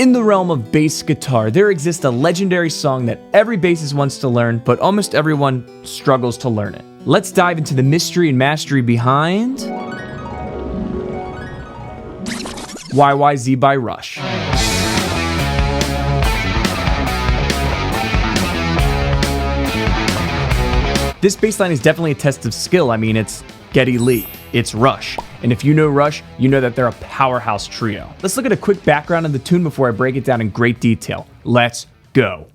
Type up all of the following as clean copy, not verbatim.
In the realm of bass guitar, there exists a legendary song that every bassist wants to learn, but almost everyone struggles to learn it. Let's dive into the mystery and mastery behind YYZ by Rush. This bass line is definitely a test of skill. I mean, it's Geddy Lee, it's Rush. And if you know Rush, you know that they're a powerhouse trio. Let's look at a quick background of the tune before I break it down in great detail. Let's go.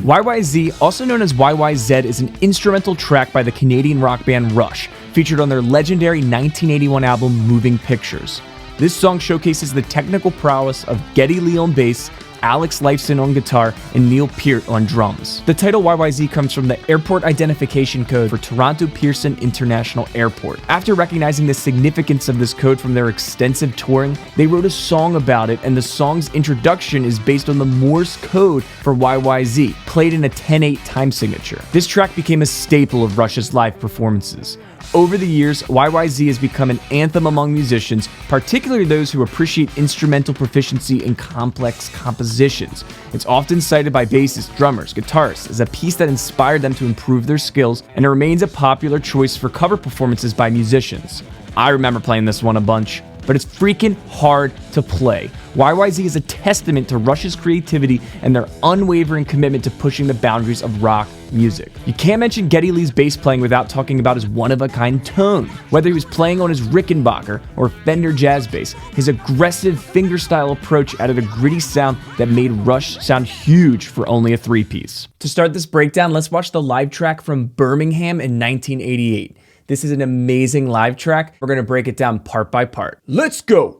YYZ, also known as YYZ, is an instrumental track by the Canadian rock band Rush, featured on their legendary 1981 album Moving Pictures. This song showcases the technical prowess of Geddy Lee on bass, Alex Lifeson on guitar, and Neil Peart on drums. The title YYZ comes from the airport identification code for Toronto Pearson International Airport. After recognizing the significance of this code from their extensive touring, they wrote a song about it, and the song's introduction is based on the Morse code for YYZ, played in a 10/8 time signature. This track became a staple of Rush's live performances. Over the years, YYZ has become an anthem among musicians, particularly those who appreciate instrumental proficiency in complex compositions. It's often cited by bassists, drummers, guitarists as a piece that inspired them to improve their skills, and it remains a popular choice for cover performances by musicians. I remember playing this one a bunch, but it's freaking hard to play. YYZ is a testament to Rush's creativity and their unwavering commitment to pushing the boundaries of rock music. You can't mention Geddy Lee's bass playing without talking about his one-of-a-kind tone. Whether he was playing on his Rickenbacker or Fender jazz bass, his aggressive fingerstyle approach added a gritty sound that made Rush sound huge for only a three-piece. To start this breakdown, let's watch the live track from Birmingham in 1988. This is an amazing live track. We're gonna break it down part by part. Let's go!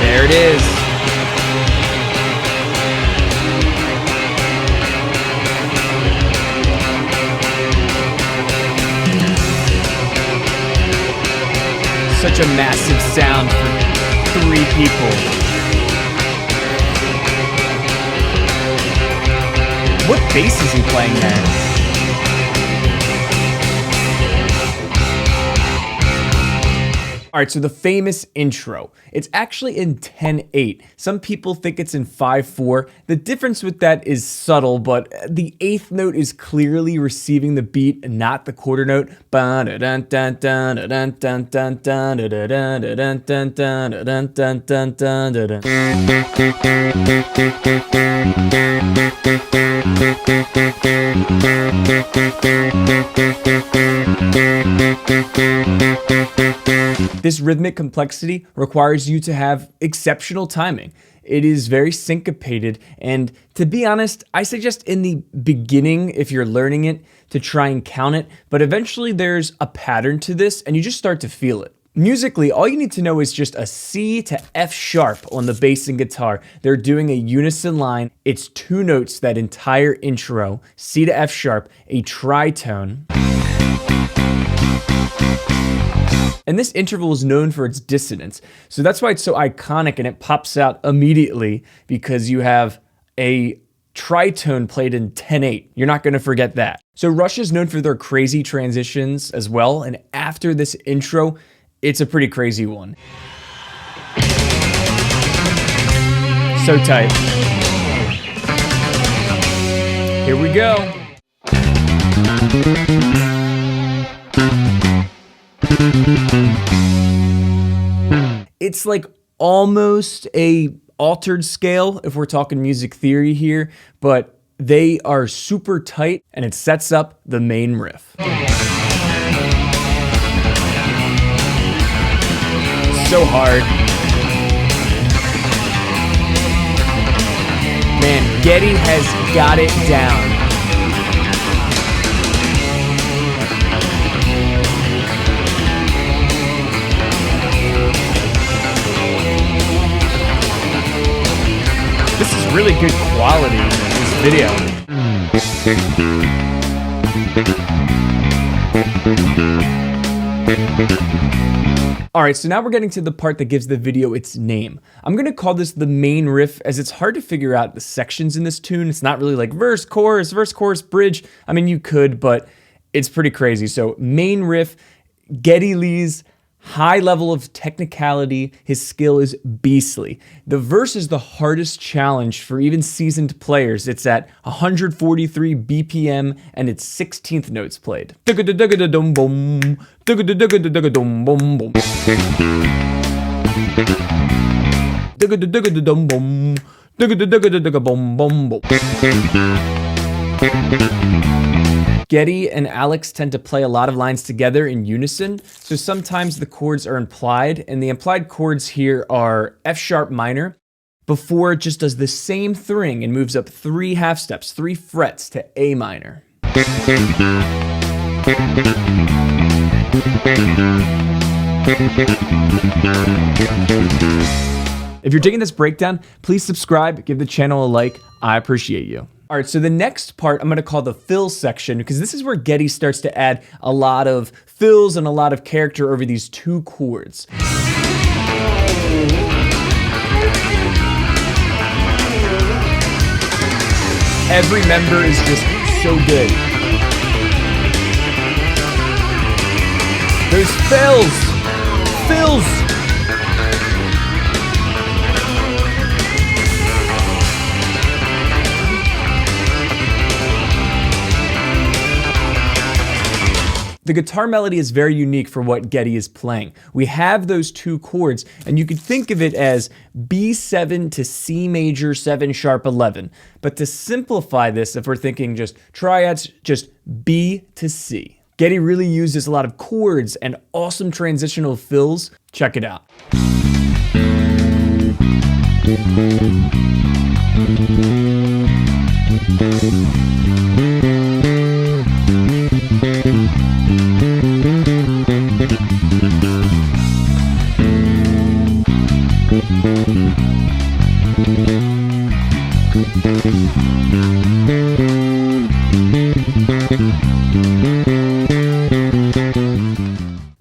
There it is. Such a massive sound for three people. What bass is he playing there? Alright, so the famous intro. It's actually in 10/8. Some people think it's in 5/4. The difference with that is subtle, but the eighth note is clearly receiving the beat and not the quarter note. This rhythmic complexity requires you to have exceptional timing. It is very syncopated, and to be honest, I suggest in the beginning, if you're learning it, to try and count it, but eventually there's a pattern to this, and you just start to feel it. Musically, all you need to know is just a C to F sharp on the bass and guitar. They're doing a unison line. It's two notes that entire intro, C to F sharp, a tritone. And this interval is known for its dissonance. So that's why it's so iconic and it pops out immediately, because you have a tritone played in 10/8. You're not gonna forget that. So Rush is known for their crazy transitions as well. And after this intro, it's a pretty crazy one. So tight. Here we go. It's like almost a altered scale if we're talking music theory here, but they are super tight and it sets up the main riff. So hard. Man, Geddy has got it down. This is really good quality in this video. All right, so now we're getting to the part that gives the video its name. I'm gonna call this the main riff, as it's hard to figure out the sections in this tune. It's not really like verse, chorus, bridge. I mean, you could, but it's pretty crazy. So main riff, Geddy Lee's high level of technicality, his skill is beastly. The verse is the hardest challenge for even seasoned players. It's at 143 BPM and it's 16th notes played. Geddy and Alex tend to play a lot of lines together in unison, so sometimes the chords are implied, and the implied chords here are F sharp minor, before it just does the same thing and moves up 3 half steps, 3 frets to A minor. If you're digging this breakdown, please subscribe, give the channel a like, I appreciate you. All right, so the next part I'm gonna call the fills section, because this is where Geddy starts to add a lot of fills and a lot of character over these 2 chords. Every member is just so good. There's fills. The guitar melody is very unique for what Geddy is playing. We have those 2 chords, and you could think of it as B7 to C major 7 sharp 11. But to simplify this, if we're thinking just triads, just B to C. Geddy really uses a lot of chords and awesome transitional fills. Check it out.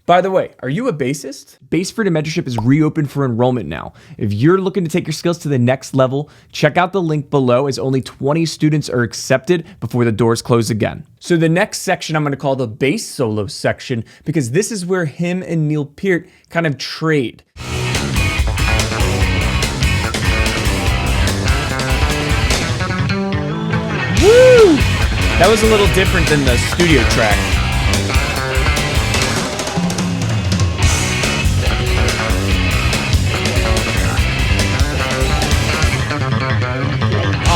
By the way, are you a bassist? Bass Freedom Mentorship is reopened for enrollment now. If you're looking to take your skills to the next level, check out the link below, as only 20 students are accepted before the doors close again. So the next section I'm gonna call the bass solo section, because this is where him and Neil Peart kind of trade. Woo! That was a little different than the studio track.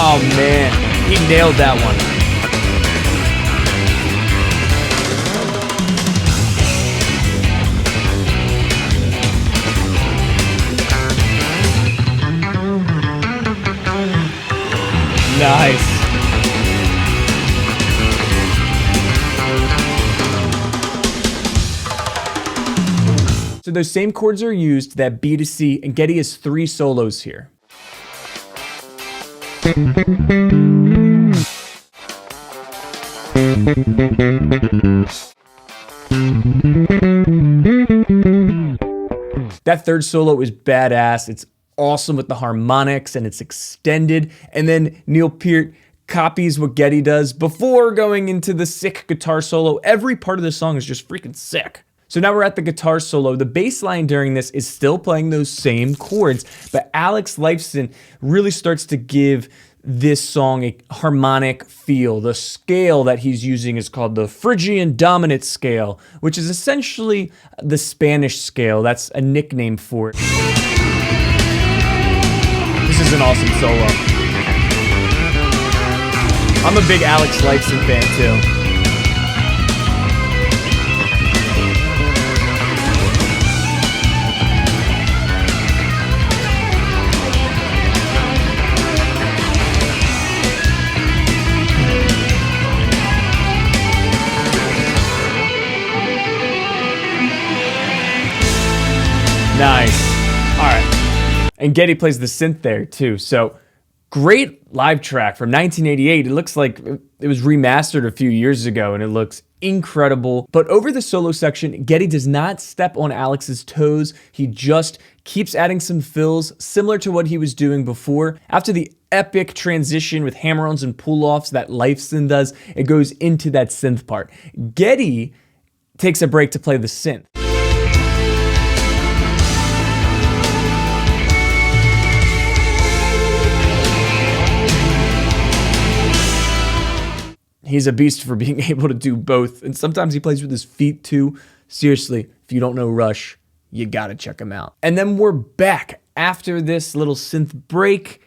Oh man, he nailed that one. Nice. So those same chords are used, that B to C, and Geddy has 3 solos here. That 3rd solo is badass. It's awesome with the harmonics and it's extended. And then Neil Peart copies what Geddy does before going into the sick guitar solo. Every part of the song is just freaking sick. So now we're at the guitar solo. The bass line during this is still playing those same chords, but Alex Lifeson really starts to give this song a harmonic feel. The scale that he's using is called the Phrygian dominant scale, which is essentially the Spanish scale. That's a nickname for it. This is an awesome solo. I'm a big Alex Lifeson fan too. Nice. All right. And Geddy plays the synth there too. So Great live track from 1988. It looks like it was remastered a few years ago and it looks incredible. But over the solo section, Geddy does not step on Alex's toes. He just keeps adding some fills similar to what he was doing before. After the epic transition with hammer-ons and pull-offs that Lifeson does, it goes into that synth part. Geddy takes a break to play the synth. He's a beast for being able to do both, and sometimes he plays with his feet too. Seriously, if you don't know Rush, you gotta check him out. And then we're back. After this little synth break,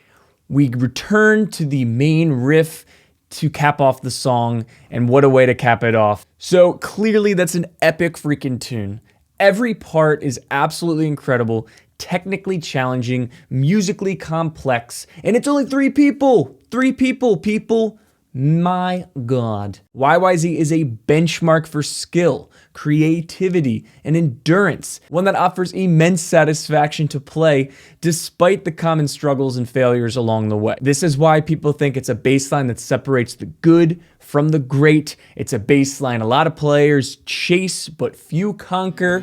we return to the main riff to cap off the song, and what a way to cap it off. So clearly that's an epic freaking tune. Every part is absolutely incredible, technically challenging, musically complex, and it's only 3 people. 3 people. My God. YYZ is a benchmark for skill, creativity, and endurance, one that offers immense satisfaction to play despite the common struggles and failures along the way. This is why people think it's a bass line that separates the good from the great. It's a bass line a lot of players chase, but few conquer.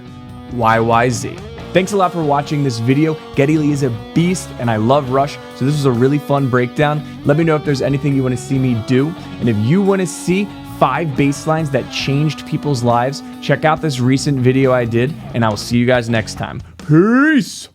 YYZ. Thanks a lot for watching this video. Geddy Lee is a beast and I love Rush, so this was a really fun breakdown. Let me know if there's anything you want to see me do. And if you want to see 5 bass lines that changed people's lives, check out this recent video I did, and I will see you guys next time. Peace!